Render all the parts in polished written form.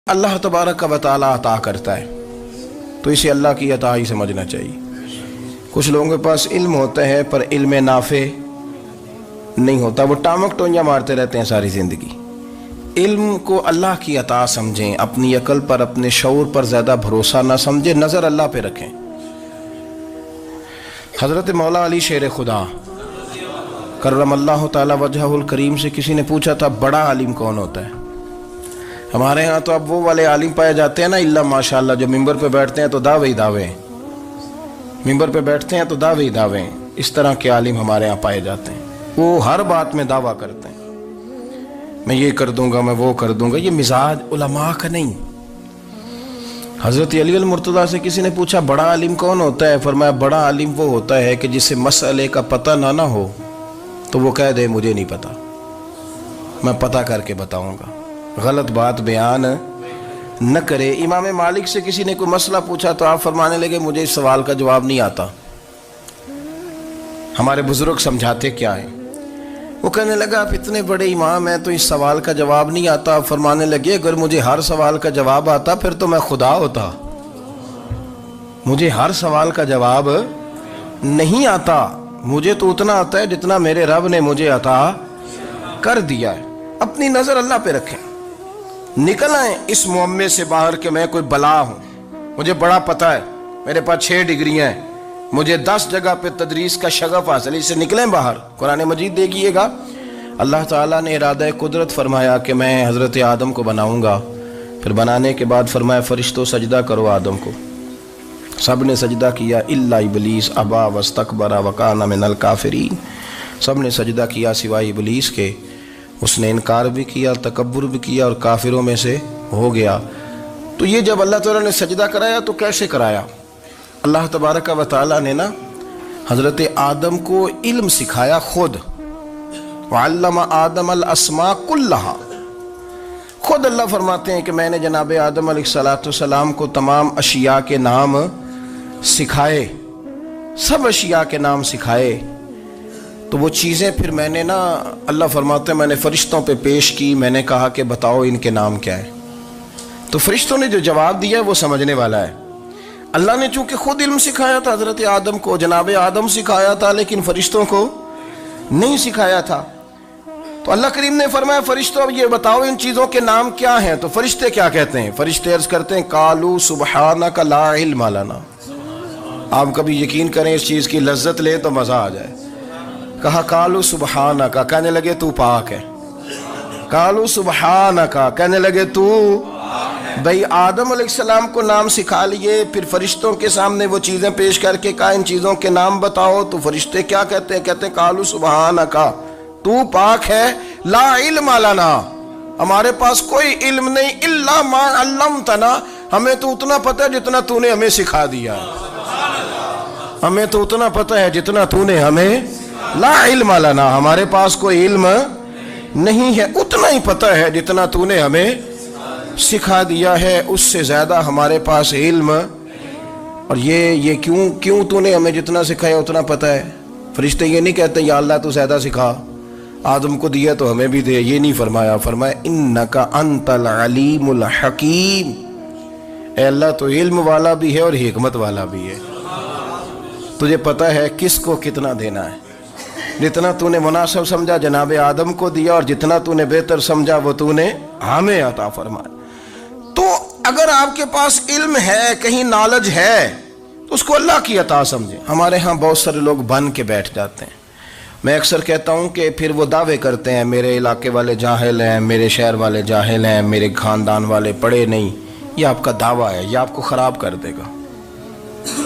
اللہ تبارک و تعالی عطا کرتا ہے تو اسے اللہ کی عطا ہی سمجھنا چاہیے۔ کچھ لوگوں کے پاس علم ہوتا ہے پر علم نافع نہیں ہوتا، وہ ٹامک ٹونیاں مارتے رہتے ہیں ساری زندگی۔ علم کو اللہ کی عطا سمجھیں، اپنی عقل پر اپنے شعور پر زیادہ بھروسہ نہ سمجھیں، نظر اللہ پہ رکھیں۔ حضرت مولا علی شیر خدا کرم اللہ تعالی وجہہ الکریم سے کسی نے پوچھا تھا بڑا عالم کون ہوتا ہے؟ ہمارے ہاں تو اب وہ والے عالم پائے جاتے ہیں نا، اللہ ماشاءاللہ، جو ممبر پہ بیٹھتے ہیں تو دعوے ہی دعوے، ممبر پہ بیٹھتے ہیں تو دعوے ہی دعوے، اس طرح کے عالم ہمارے ہاں پائے جاتے ہیں۔ وہ ہر بات میں دعویٰ کرتے ہیں، میں یہ کر دوں گا، میں وہ کر دوں گا۔ یہ مزاج علماء کا نہیں۔ حضرت علی المرتضیٰ سے کسی نے پوچھا بڑا عالم کون ہوتا ہے؟ فرمایا بڑا عالم وہ ہوتا ہے کہ جسے مسئلے کا پتہ نہ ہو تو وہ کہہ دے مجھے نہیں پتا، میں پتہ کر کے بتاؤں گا، غلط بات بیان نہ کرے۔ امام مالک سے کسی نے کوئی مسئلہ پوچھا تو آپ فرمانے لگے مجھے اس سوال کا جواب نہیں آتا، ہمارے بزرگ سمجھاتے کیا ہیں؟ وہ کہنے لگا آپ اتنے بڑے امام ہیں تو اس سوال کا جواب نہیں آتا۔ آپ فرمانے لگے اگر مجھے ہر سوال کا جواب آتا پھر تو میں خدا ہوتا، مجھے ہر سوال کا جواب نہیں آتا، مجھے تو اتنا آتا ہے جتنا میرے رب نے مجھے عطا کر دیا ہے۔ اپنی نظر اللہ پہ رکھیں، نکل آئیں اس معمے سے باہر کہ میں کوئی بلا ہوں، مجھے بڑا پتہ ہے، میرے پاس 6 ڈگریاں ہیں، مجھے 10 جگہ پہ تدریس کا شغف حاصل ہے، اس سے نکلیں باہر۔ قرآن مجید دیکھیے گا، اللہ تعالیٰ نے ارادہ قدرت فرمایا کہ میں حضرت آدم کو بناؤں گا، پھر بنانے کے بعد فرمایا فرشتوں سجدہ کرو آدم کو، سب نے سجدہ کیا الا ابلیس ابا واستکبر وکان من الکافرین، سب نے سجدہ کیا سوائے ابلیس کے، اس نے انکار بھی کیا، تکبر بھی کیا اور کافروں میں سے ہو گیا۔ تو یہ جب اللہ تعالیٰ نے سجدہ کرایا تو کیسے کرایا؟ اللہ تبارک و تعالیٰ نے نا حضرت آدم کو علم سکھایا خود، وعلم آدم الاسماء کلہا، خود اللہ فرماتے ہیں کہ میں نے جناب آدم علیہ السلام کو تمام اشیاء کے نام سکھائے، سب اشیاء کے نام سکھائے۔ تو وہ چیزیں پھر میں نے نا، اللہ فرماتے ہیں میں نے فرشتوں پہ پیش کی، میں نے کہا کہ بتاؤ ان کے نام کیا ہے، تو فرشتوں نے جو جواب دیا ہے وہ سمجھنے والا ہے۔ اللہ نے چونکہ خود علم سکھایا تھا حضرت آدم کو، جناب آدم سکھایا تھا لیکن فرشتوں کو نہیں سکھایا تھا، تو اللہ کریم نے فرمایا فرشتوں اب یہ بتاؤ ان چیزوں کے نام کیا ہیں۔ تو فرشتے کیا کہتے ہیں؟ فرشتے عرض کرتے ہیں قالوا سبحانک لا علم لنا۔ آپ کبھی یقین کریں اس چیز کی لذت لیں تو مزہ آ جائے۔ کہا قالوا سبحانک، کہنے لگے تو پاک ہے، قالوا سبحانک، کہنے لگے تو بھئی آدم علیہ السلام کو نام سکھا لیے، پھر فرشتوں کے سامنے وہ چیزیں پیش کر کے کہا ان چیزوں کے نام بتاؤ، تو فرشتے کیا کہتے ہیں؟ کہتے ہیں قالوا سبحانک، تو پاک ہے، لا علم لنا، ہمارے پاس کوئی علم نہیں، الا ما علمتنا، ہمیں تو اتنا پتہ ہے جتنا تو نے ہمیں سکھا دیا ہے، ہمیں تو اتنا پتہ ہے جتنا تو نے ہمیں، لا علم لنا، ہمارے پاس کوئی علم نہیں ہے، اتنا ہی پتہ ہے جتنا تو نے ہمیں سکھا دیا ہے، اس سے زیادہ ہمارے پاس علم۔ اور یہ کیوں تو نے ہمیں جتنا سکھایا اتنا پتہ ہے؟ فرشتے یہ نہیں کہتے یا اللہ تو زیادہ سکھا، آدم کو دیا تو ہمیں بھی دے، یہ نہیں فرمایا، فرمایا انک انت العلیم الحکیم، اے اللہ تو علم والا بھی ہے اور حکمت والا بھی ہے، تجھے پتہ ہے کس کو کتنا دینا ہے، جتنا تو نے مناسب سمجھا جناب آدم کو دیا، اور جتنا تو نے بہتر سمجھا وہ تو نے ہمیں عطا فرمایا۔ تو اگر آپ کے پاس علم ہے، کہیں نالج ہے، تو اس کو اللہ کی عطا سمجھیں۔ ہمارے ہاں بہت سارے لوگ بن کے بیٹھ جاتے ہیں، میں اکثر کہتا ہوں کہ پھر وہ دعوے کرتے ہیں میرے علاقے والے جاہل ہیں، میرے شہر والے جاہل ہیں، میرے خاندان والے پڑھے نہیں۔ یہ آپ کا دعویٰ ہے، یہ آپ کو خراب کر دے گا۔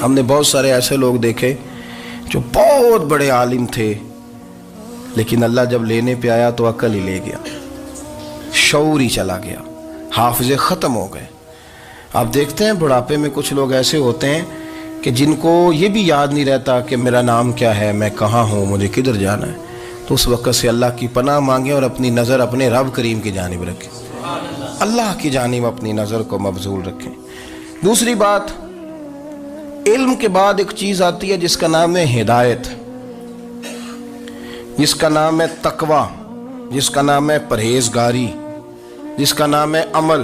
ہم نے بہت سارے ایسے لوگ دیکھے جو بہت بڑے عالم تھے، لیکن اللہ جب لینے پہ آیا تو عقل ہی لے گیا، شعور ہی چلا گیا، حافظے ختم ہو گئے۔ آپ دیکھتے ہیں بڑھاپے میں کچھ لوگ ایسے ہوتے ہیں کہ جن کو یہ بھی یاد نہیں رہتا کہ میرا نام کیا ہے، میں کہاں ہوں، مجھے کدھر جانا ہے۔ تو اس وقت سے اللہ کی پناہ مانگیں اور اپنی نظر اپنے رب کریم کی جانب رکھیں، اللہ کی جانب اپنی نظر کو مبذول رکھیں۔ دوسری بات، علم کے بعد ایک چیز آتی ہے جس کا نام ہے ہدایت، جس کا نام ہے تقوی، جس کا نام ہے پرہیزگاری، جس کا نام ہے عمل۔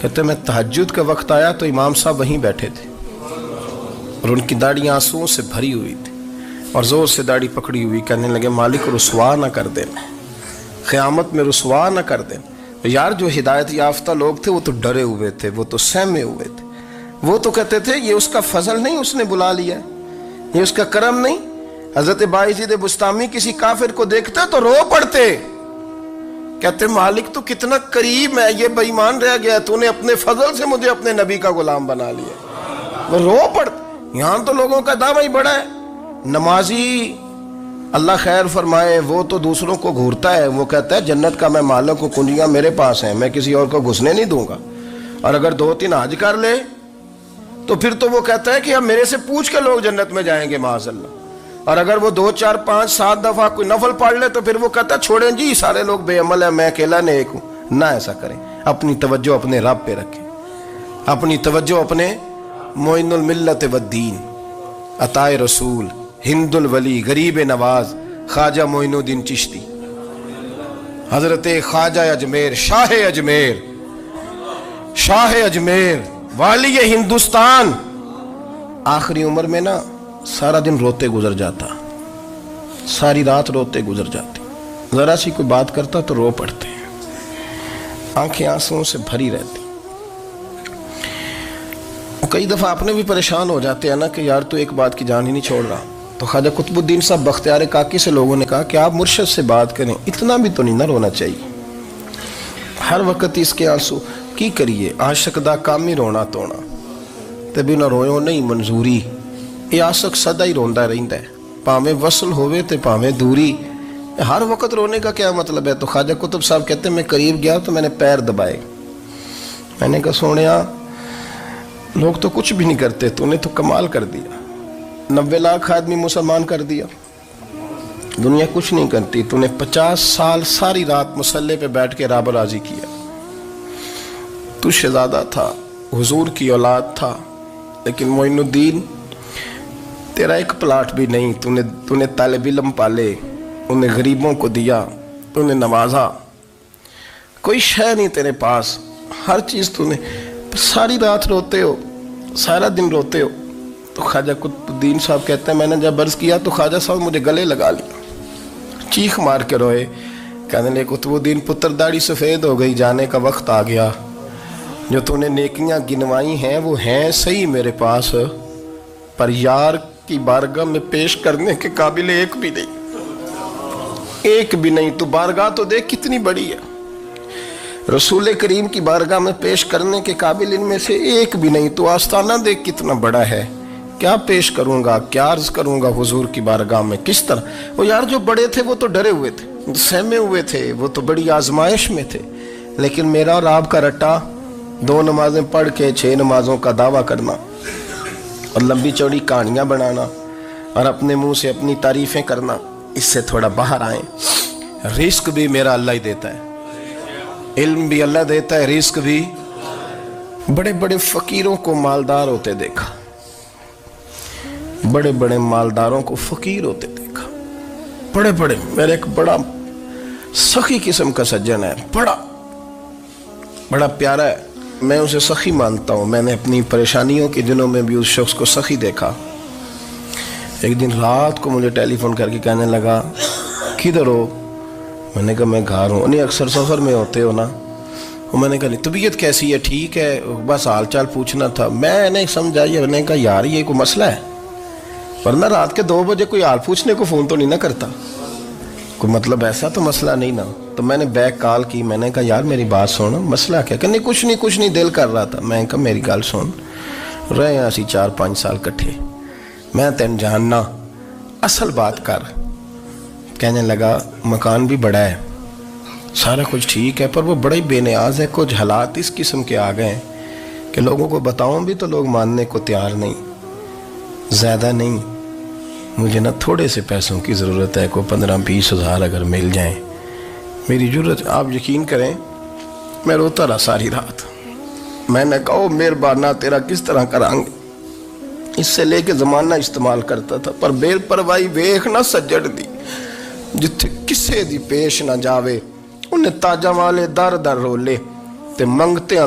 کہتے میں تہجد کا وقت آیا تو امام صاحب وہیں بیٹھے تھے اور ان کی داڑھی آنسوؤں سے بھری ہوئی تھی اور زور سے داڑھی پکڑی ہوئی، کہنے لگے مالک رسوا نہ کر دینا، قیامت میں رسوا نہ کر دینا۔ یار جو ہدایت یافتہ لوگ تھے وہ تو ڈرے ہوئے تھے، وہ تو سہمے ہوئے تھے، وہ تو کہتے تھے یہ اس کا فضل نہیں، اس نے بلا لیا، یہ اس کا کرم نہیں۔ حضرت باعزید بستامی کسی کافر کو دیکھتا تو رو پڑتے، کہتے مالک تو کتنا قریب ہے، یہ بے ایمان رہ گیا، تو نے اپنے فضل سے مجھے اپنے نبی کا غلام بنا لیا۔ وہ رو پڑتے۔ یہاں تو لوگوں کا دعویٰ ہی بڑا ہے۔ نمازی اللہ خیر فرمائے وہ تو دوسروں کو گھورتا ہے، وہ کہتا ہے جنت کا میں مالک ہوں، کنجیاں میرے پاس ہیں، میں کسی اور کو گھسنے نہیں دوں گا، اور اگر 2-3 حج کر لے تو پھر تو وہ کہتا ہے کہ اب میرے سے پوچھ کے لوگ جنت میں جائیں گے معاذ اللہ، اور اگر وہ 2 4 5 7 دفعہ کوئی نفل پڑھ لے تو پھر وہ کہتا ہے چھوڑیں جی سارے لوگ بے عمل ہیں، میں اکیلا نیک ہوں۔ نہ ایسا کریں، اپنی توجہ اپنے رب پہ رکھیں، اپنی توجہ اپنے معین الملت والدین، عطا رسول، ہند الولی، غریب نواز، خواجہ معین الدین چشتی، حضرت خواجہ اجمیر، شاہ اجمیر، شاہ اجمیر، والی ہندوستان۔ آخری عمر میں نا سارا دن روتے گزر جاتا، ساری رات روتے گزر جاتی، ذرا سی کوئی بات کرتا تو رو پڑتے، آنکھیں آنسوؤں سے بھری رہتی۔ کئی دفعہ اپنے بھی پریشان ہو جاتے ہیں نا کہ یار تو ایک بات کی جان ہی نہیں چھوڑ رہا، تو خواجہ قطب الدین صاحب بختیار کاکی سے لوگوں نے کہا کہ آپ مرشد سے بات کریں، اتنا بھی تو نہیں نہ رونا چاہیے، ہر وقت اس کے آنسو کی کریے، عاشق دا کام ہی رونا تونا، تبھی نہ رویو نہیں منظوری، یہ عاشق سدا ہی روندا رہندا ہے، پاویں وصل ہوئے تے پاویں دوری، ہر وقت رونے کا کیا مطلب ہے؟ تو خواجہ قطب صاحب کہتے ہیں میں قریب گیا تو میں نے پیر دبائے، میں نے کہا سونیا لوگ تو کچھ بھی نہیں کرتے، تو نے تو کمال کر دیا، 90 لاکھ آدمی مسلمان کر دیا، دنیا کچھ نہیں کرتی، تو نے 50 سال ساری رات مسلح پہ بیٹھ کے رب راضی کیا، تو شہزادہ تھا، حضور کی اولاد تھا، لیکن معین الدین تیرا ایک پلاٹ بھی نہیں، تو نے طالب علم پالے، انہیں غریبوں کو دیا، تو نے نوازا، کوئی شے نہیں تیرے پاس، ہر چیز تو نے، ساری رات روتے ہو، سارا دن روتے ہو۔ تو خواجہ قطب الدین صاحب کہتے ہیں میں نے جب عرض کیا تو خواجہ صاحب مجھے گلے لگا لیا، چیخ مار کے روئے، کہنے لگے قطب الدین پتر داڑھی سفید ہو گئی، جانے کا وقت آ گیا، جو تو نے نیکیاں گنوائی ہیں وہ ہیں صحیح میرے پاس، پر یار کی بارگاہ میں پیش کرنے کے قابل ایک بھی نہیں، ایک بھی نہیں، تو بارگاہ تو دیکھ کتنی بڑی ہے، رسول کریم کی بارگاہ میں پیش کرنے کے قابل ان میں سے ایک بھی نہیں، تو آستانہ دیکھ کتنا بڑا ہے، کیا پیش کروں گا، کیا عرض کروں گا حضور کی بارگاہ میں، کس طرح؟ وہ یار جو بڑے تھے وہ تو ڈرے ہوئے تھے، سہمے ہوئے تھے، وہ تو بڑی آزمائش میں تھے، لیکن میرا اور آپ کا رٹا 2 نمازیں پڑھ کے 6 نمازوں کا دعویٰ کرنا اور لمبی چوڑی کہانیاں بنانا اور اپنے منہ سے اپنی تعریفیں کرنا، اس سے تھوڑا باہر آئیں۔ رزق بھی میرا اللہ ہی دیتا ہے، علم بھی اللہ دیتا ہے، رزق بھی۔ بڑے بڑے فقیروں کو مالدار ہوتے دیکھا، بڑے بڑے مالداروں کو فقیر ہوتے دیکھا، بڑے بڑے، میرے ایک بڑا سخی قسم کا سجن ہے، بڑا پیارا ہے، میں اسے سخی مانتا ہوں، میں نے اپنی پریشانیوں کے دنوں میں بھی اس شخص کو سخی دیکھا۔ ایک دن رات کو مجھے ٹیلی فون کر کے کہنے لگا کدھر ہو؟ میں نے کہا میں گھر ہوں۔ نہیں اکثر سفر میں ہوتے ہو نا؟ میں نے کہا طبیعت کیسی ہے؟ ٹھیک ہے، بس حال چال پوچھنا تھا۔ میں نے سمجھا، میں نے کہا یار یہ کوئی مسئلہ ہے، ورنہ رات کے 2 بجے کوئی حال پوچھنے کو فون تو نہیں نہ کرتا، کوئی مطلب ایسا تو مسئلہ نہیں نا۔ تو میں نے بیک کال کی، میں نے کہا یار میری بات سن، مسئلہ کیا؟ کہ نہیں کچھ نہیں دل کر رہا تھا۔ میں نے کہا میری گل سن، رہے ہیں اسی 4-5 سال کٹھے، میں تین جاننا، اصل بات کر۔ کہنے لگا مکان بھی بڑا ہے، سارا کچھ ٹھیک ہے، پر وہ بڑا ہی بے نیاز ہے، کچھ حالات اس قسم کے آ گئے ہیں کہ لوگوں کو بتاؤں بھی تو لوگ ماننے کو تیار نہیں، زیادہ نہیں، مجھے نا تھوڑے سے پیسوں کی ضرورت ہے، کوئی 15-20 ہزار اگر مل جائیں، میری ضرورت۔ آپ یقین کریں میں روتا رہا ساری رات۔ میں نے کہا مہربانہ تیرا کس طرح کرانگے، اس سے لے کے زمانہ استعمال کرتا تھا، پر بے پرواہی ویخ نہ سجڑ دی، جتھے کسے دی پیش نہ جاوے، انہیں تاجہ والے در در رولے تے منگتے ہیں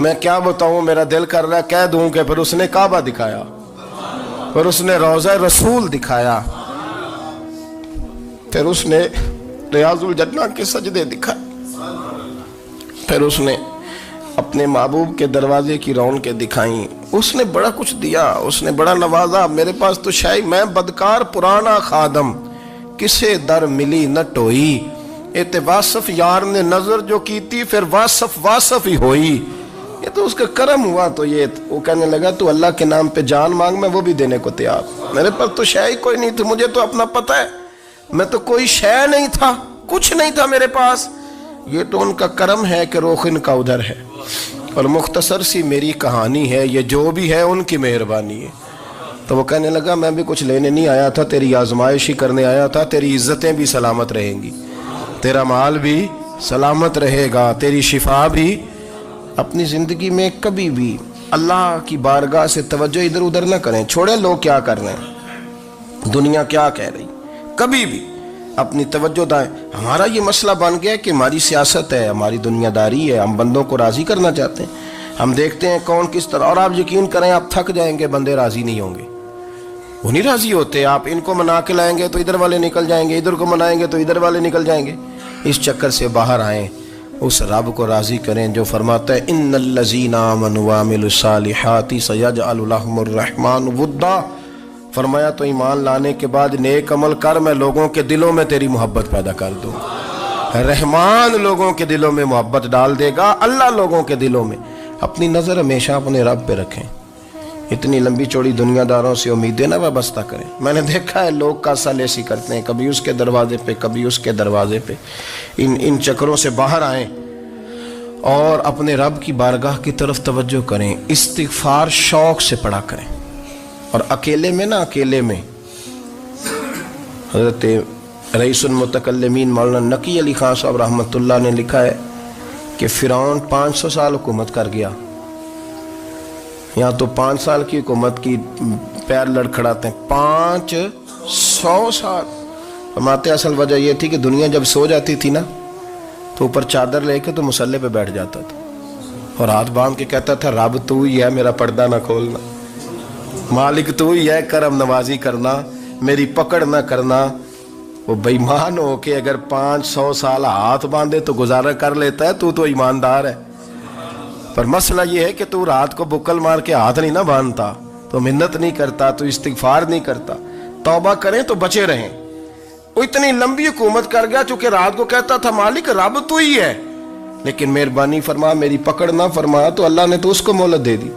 میں کیا بتاؤں، میرا دل کر رہا ہے کہہ دوں کہ پھر اس نے کعبہ دکھایا، پھر اس نے روضہ رسول دکھایا، پھر اس نے ریاض الجنہ کے سجدے دکھائے، پھر اس نے اپنے محبوب کے دروازے کی رونقیں دکھائیں، اس نے بڑا کچھ دیا، اس نے بڑا نوازا۔ میرے پاس تو شاید میں بدکار پرانا خادم، کسے در ملی نہ ٹوئی، ایتے واصف یار نے نظر جو کی تھی، پھر واصف ہی ہوئی۔ یہ تو اس کا کرم ہوا۔ تو یہ وہ کہنے لگا تو اللہ کے نام پہ جان مانگ، میں وہ بھی دینے کو تیار۔ میرے پاس تو شے کوئی نہیں تھی، مجھے تو اپنا پتہ ہے، میں تو کوئی شے نہیں تھا، کچھ نہیں تھا میرے پاس۔ یہ تو ان کا کرم ہے کہ رخ ان کا ادھر ہے، اور مختصر سی میری کہانی ہے، یہ جو بھی ہے ان کی مہربانی ہے۔ تو وہ کہنے لگا میں بھی کچھ لینے نہیں آیا تھا، تیری آزمائش ہی کرنے آیا تھا، تیری عزتیں بھی سلامت رہیں گی، تیرا مال بھی سلامت رہے گا، تیری شفا بھی۔ اپنی زندگی میں کبھی بھی اللہ کی بارگاہ سے توجہ ادھر ادھر نہ کریں، چھوڑیں لوگ کیا کر رہے ہیں، دنیا کیا کہہ رہی، کبھی بھی اپنی توجہ دائیں۔ ہمارا یہ مسئلہ بن گیا کہ ہماری سیاست ہے، ہماری دنیا داری ہے، ہم بندوں کو راضی کرنا چاہتے ہیں، ہم دیکھتے ہیں کون کس طرح، اور آپ یقین کریں آپ تھک جائیں گے، بندے راضی نہیں ہوں گے، وہ نہیں راضی ہوتے۔ آپ ان کو منا کے لائیں گے تو ادھر والے نکل جائیں گے، ادھر کو منائیں گے تو ادھر والے نکل جائیں گے۔ اس چکر سے باہر آئیں، اس رب کو راضی کریں جو فرماتا ہے ان الذین آمنوا وعملوا الصالحات سیجعل لهم الرحمن ودا۔ فرمایا تو ایمان لانے کے بعد نیک عمل کر، میں لوگوں کے دلوں میں تیری محبت پیدا کر دوں۔ رحمان لوگوں کے دلوں میں محبت ڈال دے گا، اللہ لوگوں کے دلوں میں۔ اپنی نظر ہمیشہ اپنے رب پہ رکھیں، اتنی لمبی چوڑی دنیا داروں سے امیدیں نہ وابستہ کریں۔ میں نے دیکھا ہے لوگ کاسا لیسی کرتے ہیں، کبھی اس کے دروازے پہ کبھی اس کے دروازے پہ۔ ان چکروں سے باہر آئیں اور اپنے رب کی بارگاہ کی طرف توجہ کریں، استغفار شوق سے پڑھا کریں، اور اکیلے میں نا، اکیلے میں۔ حضرت رئیس المتکلمین مولانا نقی علی خان صاحب رحمۃ اللہ نے لکھا ہے کہ فرعون 500 سال حکومت کر گیا، یہاں تو 5 سال کی حکومت کی پیر لڑکھڑاتے ہیں، 500 سال۔ فرماتے اصل وجہ یہ تھی کہ دنیا جب سو جاتی تھی نا تو اوپر چادر لے کے تو مسلح پہ بیٹھ جاتا تھا، اور ہاتھ باندھ کے کہتا تھا رب تو ہی ہے، میرا پردہ نہ کھولنا، مالک تو ہی ہے، کرم نوازی کرنا، میری پکڑ نہ کرنا۔ وہ بے ایمان ہو کے اگر 500 سال ہاتھ باندھے تو گزارا کر لیتا ہے، تو ایماندار ہے۔ پر مسئلہ یہ ہے کہ تو رات کو بکل مار کے ہاتھ نہیں نہ باندھتا، تو منت نہیں کرتا، تو استغفار نہیں کرتا، توبہ کریں تو بچے رہیں۔ وہ اتنی لمبی حکومت کر گیا چونکہ رات کو کہتا تھا مالک رب تو ہی ہے، لیکن مہربانی فرما، میری پکڑ نہ فرما، تو اللہ نے تو اس کو مہلت دے دی۔